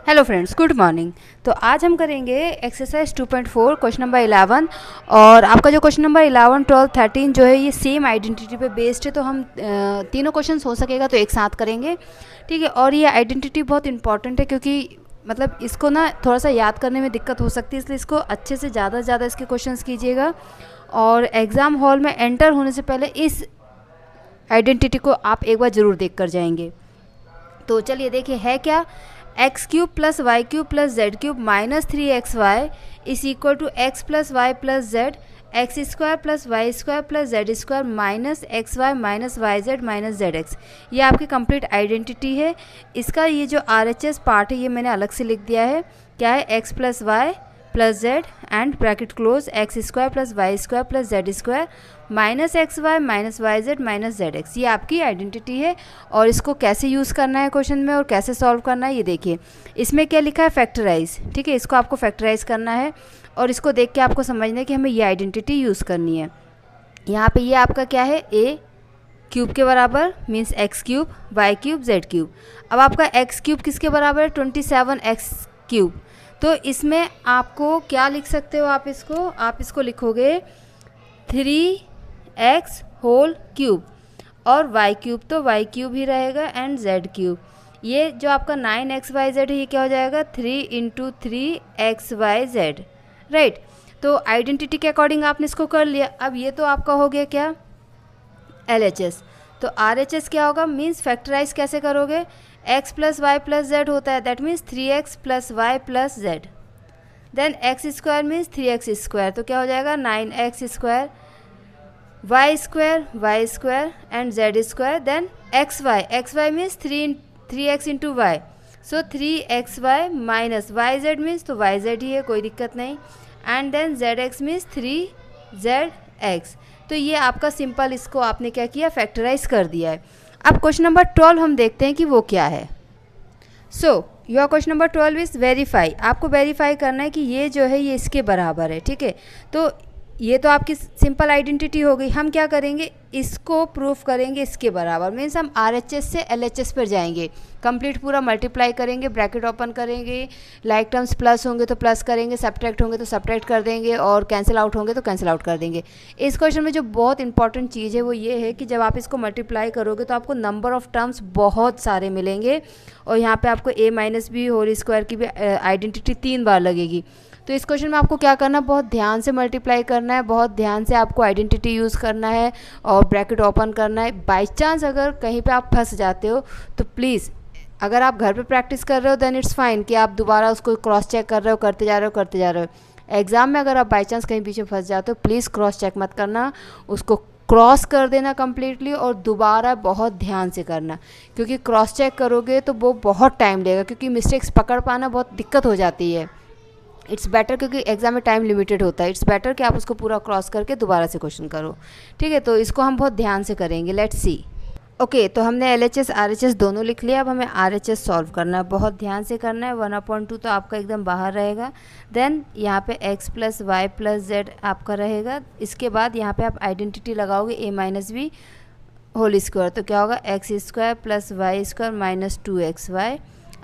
Hello friends, good morning. तो आज हम करेंगे एक्सरसाइज 2.4 क्वेश्चन नंबर 11। और आपका जो क्वेश्चन नंबर 11, 12, 13 जो है ये सेम आइडेंटिटी पे बेस्ड है। तो हम तीनों क्वेश्चंस हो सकेगा तो एक साथ करेंगे, ठीक है। और ये आइडेंटिटी बहुत इंपॉर्टेंट है क्योंकि मतलब इसको ना थोड़ा सा याद करने में दिक्कत हो सकती है, इसलिए इसको अच्छे से ज़्यादा से ज़्यादा इसके क्वेश्चंस कीजिएगा। और एग्ज़ाम हॉल में एंटर होने से पहले इस आइडेंटिटी को आप एक बार ज़रूर देख कर जाएंगे। तो चलिए देखिए है क्या, x cube plus y cube plus z cube minus 3xy is equal to x plus y plus z, x square plus y square plus z square minus x y minus y z minus z x. ये आपकी complete identity है। इसका ये जो RHS part है ये मैंने अलग से लिख दिया है। क्या है, x plus y plus z and bracket close x square plus y square plus z square minus x y minus y z minus z x. ये आपकी आइडेंटिटी है। और इसको कैसे यूज़ करना है क्वेश्चन में और कैसे सॉल्व करना है ये देखिए। इसमें क्या लिखा है, फैक्टराइज, ठीक है। इसको आपको फैक्टराइज करना है और इसको देख के आपको समझना है कि हमें ये आइडेंटिटी यूज़ करनी है। यहाँ पे ये आपका क्या है, ए क्यूब के बराबर means x cube, y cube, z cube. अब आपका एक्स क्यूब किसके बराबर है, 27x क्यूब। तो इसमें आपको क्या लिख सकते हो, आप इसको लिखोगे 3x होल क्यूब और y क्यूब तो y क्यूब ही रहेगा एंड z क्यूब। ये जो आपका 9xyz है ये क्या हो जाएगा, 3 इंटू 3xyz, राइट। तो आइडेंटिटी के अकॉर्डिंग आपने इसको कर लिया। अब ये तो आपका हो गया क्या, LHS। तो RHS क्या होगा, मीन्स फैक्टराइज कैसे करोगे, x plus y plus z होता है, that means 3x plus y plus z. Then x square means 3x square, तो क्या हो जाएगा 9x square, y square and z square. Then x y means 3x into y, so 3xy minus y z means तो y z ही है, कोई दिक्कत नहीं। And then z x means 3zx। तो ये आपका सिंपल, इसको आपने क्या किया, फैक्टराइज कर दिया है। अब क्वेश्चन नंबर 12 हम देखते हैं कि वो क्या है। So your question number 12 is verify. आपको वेरीफाई करना है कि ये जो है ये इसके बराबर है, ठीक है। तो ये तो आपकी सिंपल आइडेंटिटी हो गई। हम क्या करेंगे, इसको प्रूफ करेंगे इसके बराबर, मीन्स हम RHS से LHS पर जाएंगे, कंप्लीट पूरा मल्टीप्लाई करेंगे, ब्रैकेट ओपन करेंगे, लाइक टर्म्स प्लस होंगे तो प्लस करेंगे, सब्ट्रैक्ट होंगे तो सब्ट्रैक्ट कर देंगे और कैंसिल आउट होंगे तो कैंसिल आउट कर देंगे। इस क्वेश्चन में जो बहुत इंपॉर्टेंट चीज़ है वो ये है कि जब आप इसको मल्टीप्लाई करोगे तो आपको नंबर ऑफ़ टर्म्स बहुत सारे मिलेंगे और यहाँ पर आपको a minus b whole square की भी आइडेंटिटी 3 बार लगेगी। तो इस क्वेश्चन में आपको क्या करना है, बहुत ध्यान से मल्टीप्लाई करना है, बहुत ध्यान से आपको आइडेंटिटी यूज़ करना है और ब्रैकेट ओपन करना है। बाई चांस अगर कहीं पे आप फंस जाते हो तो प्लीज़, अगर आप घर पे प्रैक्टिस कर रहे हो देन इट्स फाइन कि आप दोबारा उसको क्रॉस चेक कर रहे हो, करते जा रहे हो। एग्ज़ाम में अगर आप बाई चांस कहीं पीछे फंस जाते हो, प्लीज़ क्रॉस चेक मत करना, उसको क्रॉस कर देना कम्प्लीटली और दोबारा बहुत ध्यान से करना, क्योंकि क्रॉस चेक करोगे तो वो बहुत टाइम लेगा, क्योंकि मिस्टेक्स पकड़ पाना बहुत दिक्कत हो जाती है। इट्स बेटर, क्योंकि एग्जाम में टाइम लिमिटेड होता है, इट्स बेटर कि आप उसको पूरा क्रॉस करके दोबारा से क्वेश्चन करो, ठीक है। तो इसको हम बहुत ध्यान से करेंगे, लेट्स सी। ओके, तो हमने LHS RHS दोनों लिख लिया। अब हमें RHS सॉल्व करना है, बहुत ध्यान से करना है। 1/2 तो आपका एकदम बाहर रहेगा। देन यहाँ पे x plus y plus z आपका रहेगा। इसके बाद यहाँ पे आप आइडेंटिटी लगाओगे a minus b whole square, तो क्या होगा x square plus y square minus 2xy,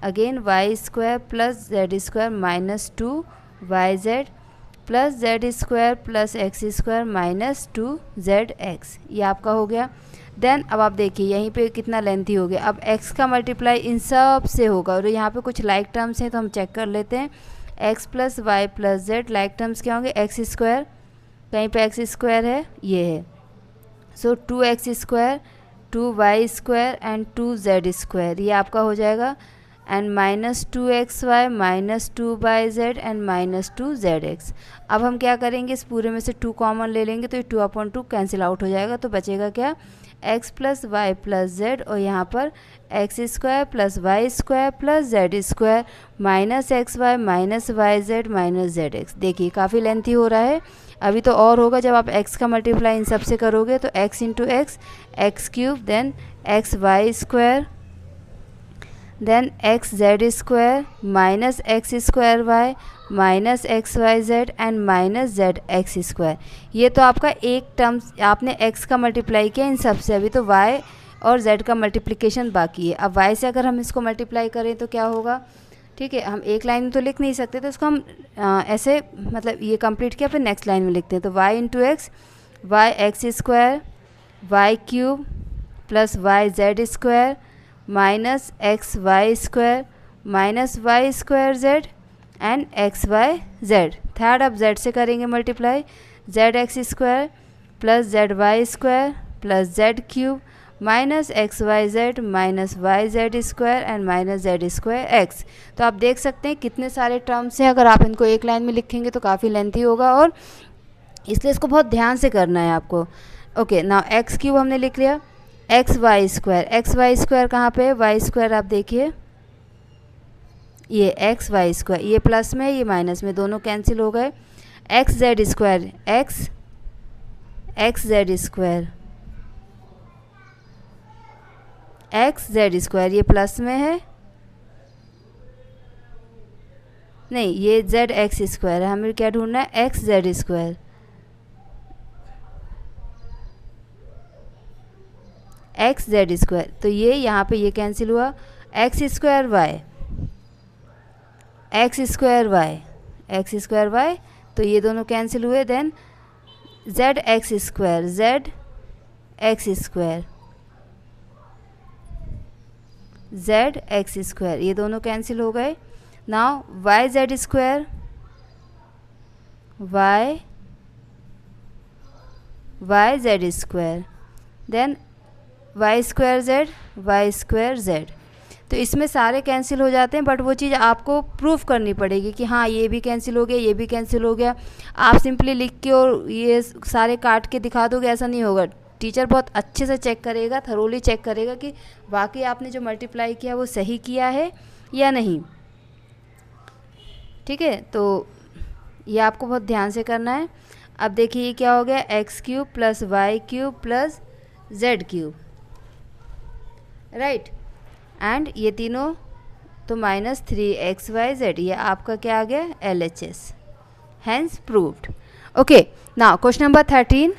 again y square plus z square minus 2yz plus z square plus x square minus 2zx। ये आपका हो गया। देन अब आप देखिए यहीं पे कितना लेंथी हो गया। अब x का मल्टीप्लाई इन सब से होगा और यहाँ पे कुछ लाइक टर्म्स हैं तो हम चेक कर लेते हैं। x plus y plus z, like terms क्या होंगे, एक्स स्क्वायर, कहीं पे एक्स स्क्वायर है, ये है, सो 2x square 2y square and 2z square, ये आपका हो जाएगा। And minus 2xy minus 2yz and minus 2zx। अब हम क्या करेंगे, इस पूरे में से 2 कॉमन ले लेंगे तो ये 2/2 कैंसिल आउट हो जाएगा, तो बचेगा क्या, x plus y plus z और यहाँ पर x square plus y square plus z square minus x y minus y z minus z x. देखिए काफ़ी लेंथी हो रहा है, अभी तो और होगा जब आप x का मल्टीप्लाई इन सब से करोगे तो x into x cube, then x y square, then x z square minus x square y minus x y z and minus z x square. ये तो आपका एक टर्म्स आपने x का मल्टीप्लाई किया इन सब से, अभी तो y और z का मल्टीप्लिकेशन बाकी है। अब y से अगर हम इसको मल्टीप्लाई करें तो क्या होगा, ठीक है, हम एक लाइन में तो लिख नहीं सकते, तो इसको हम ऐसे मतलब ये कंप्लीट किया, फिर नेक्स्ट लाइन में लिखते हैं। तो y into x, y x square, y cube plus y z square minus x y square minus y square z and x y z. Third अब जेड से करेंगे multiply, z x square plus z y square plus z cube minus x y z minus y z square and minus z square x. तो आप देख सकते हैं कितने सारे टर्म्स हैं, अगर आप इनको एक लाइन में लिखेंगे तो काफ़ी लेंथी होगा, और इसलिए इसको बहुत ध्यान से करना है आपको। ओके, नाउ एक्स क्यूब हमने लिख लिया, एक्स वाई स्क्वायर कहाँ पे है, वाई स्क्वायर आप देखिए, ये एक्स वाई स्क्वायर, ये प्लस में ये माइनस में, दोनों कैंसिल हो गए। X z square, x z square, x z square, ये प्लस में है, नहीं ये जेड एक्स स्क्वायर है, हमें क्या ढूंढना है, x z square, x z square. तो ये यहाँ पे ये कैंसिल हुआ, x square y, x square y, x square y, तो ये दोनों कैंसिल हुए। Then z x square, z x square, z x square, ये दोनों कैंसिल हो गए। Now y z square, y z square, then y square z. तो इसमें सारे कैंसिल हो जाते हैं, बट वो चीज़ आपको प्रूफ करनी पड़ेगी कि हाँ ये भी कैंसिल हो गया, ये भी कैंसिल हो गया। आप सिंपली लिख के और ये सारे काट के दिखा दोगे, ऐसा नहीं होगा। टीचर बहुत अच्छे से चेक करेगा, थरोली चेक करेगा कि वाकई आपने जो मल्टीप्लाई किया वो सही किया है या नहीं। ठीक है, तो ये आपको बहुत ध्यान से करना है। अब देखिए ये क्या हो गया, x cube plus y cube plus z cube, right, and ये तीनों तो माइनस 3xyz, ये आपका क्या आ गया, LHS, hence proved. Okay, now question number 13।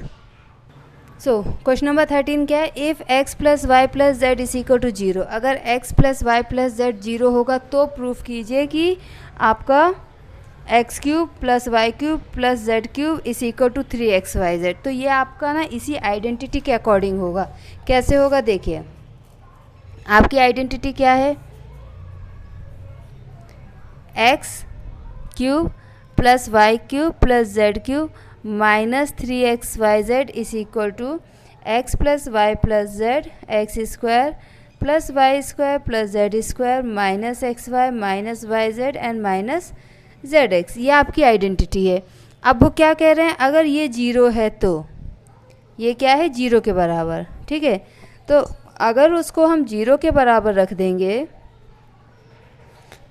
So question number 13 क्या है, if x plus y plus z is equal to 0, अगर x plus y plus z 0 होगा तो प्रूफ कीजिए कि आपका x cube plus y cube plus z cube is equal to 3xyz। तो ये आपका ना इसी आइडेंटिटी के अकॉर्डिंग होगा। कैसे होगा देखिए, आपकी आइडेंटिटी क्या है, x cube plus y cube plus z cube minus 3xyz is equal to x plus y plus z x square plus y square plus z square minus x y minus y z and minus z x. ये आपकी identity है। अब वो क्या कह रहे हैं, अगर ये 0 है तो ये क्या है, 0 के बराबर। ठीक है, तो अगर उसको हम 0 के बराबर रख देंगे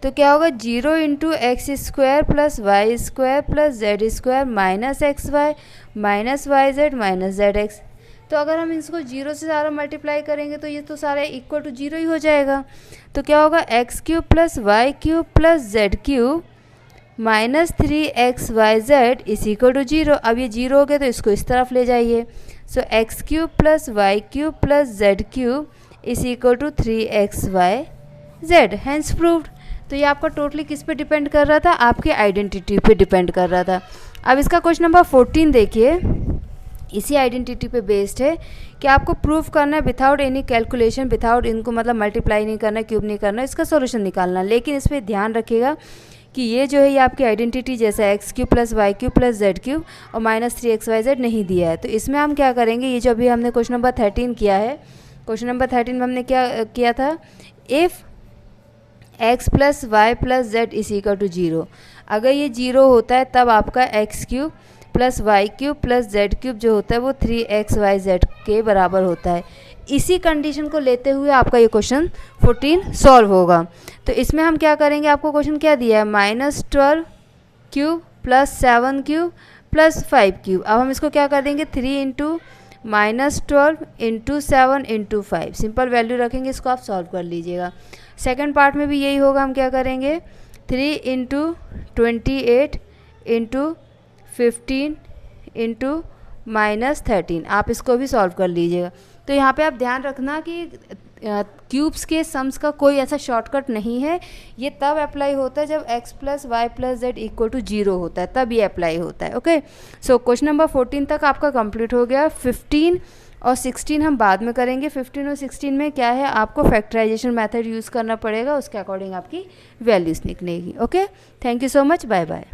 तो क्या होगा, 0 into x square plus y square plus z square minus x y minus y z minus z x. तो अगर हम इसको 0 से सारा मल्टीप्लाई करेंगे तो ये तो सारा इक्वल टू 0 ही हो जाएगा। तो क्या होगा, x cube plus y cube plus z cube minus 3xyz is equal to 0। अब ये 0 हो गया तो इसको इस तरफ ले जाइए। So x cube plus y cube plus z cube is equal to 3xyz, hence proved. तो ये आपका टोटली किस पे डिपेंड कर रहा था, आपके आइडेंटिटी पे डिपेंड कर रहा था। अब इसका क्वेश्चन नंबर 14 देखिए, इसी आइडेंटिटी पे बेस्ड है कि आपको प्रूफ करना है विदाउट एनी कैलकुलेशन, विदाउट इनको मतलब मल्टीप्लाई नहीं करना, क्यूब नहीं करना, इसका सॉल्यूशन निकालना। लेकिन इस पर ध्यान रखिएगा कि ये जो है ये आपकी आइडेंटिटी जैसा x cube plus y cube plus z cube और माइनस 3xyz नहीं दिया है। तो इसमें हम क्या करेंगे, ये जो अभी हमने क्वेश्चन नंबर 13 किया है, क्वेश्चन नंबर 13 में हमने क्या किया था, if x plus y plus z is equal to 0, अगर ये 0 होता है तब आपका x cube plus y cube plus z cube जो होता है वो 3xyz के बराबर होता है। इसी कंडीशन को लेते हुए आपका ये क्वेश्चन 14 सॉल्व होगा। तो इसमें हम क्या करेंगे, आपको क्वेश्चन क्या दिया है, -12 cube plus 7 cube plus 5 cube. अब हम इसको क्या कर देंगे, 3 into -12 into 7 into 5, simple value रखेंगे, इसको आप सॉल्व कर लीजिएगा। सेकेंड पार्ट में भी यही होगा, हम क्या करेंगे, 3 इंटू 28 इंटू 15 इंटू -13, आप इसको भी सॉल्व कर लीजिएगा। तो यहाँ पे आप ध्यान रखना कि क्यूब्स के सम्स का कोई ऐसा शॉर्टकट नहीं है, ये तब अप्लाई होता है जब x plus y plus z equal to 0 होता है, तब ये अप्लाई होता है। ओके, सो क्वेश्चन नंबर 14 तक आपका कंप्लीट हो गया। 15 और 16 हम बाद में करेंगे। 15 और 16 में क्या है, आपको फैक्टराइजेशन मेथड यूज़ करना पड़ेगा, उसके अकॉर्डिंग आपकी वैल्यूज़ निकलेगी। Okay, thank you so much, bye bye.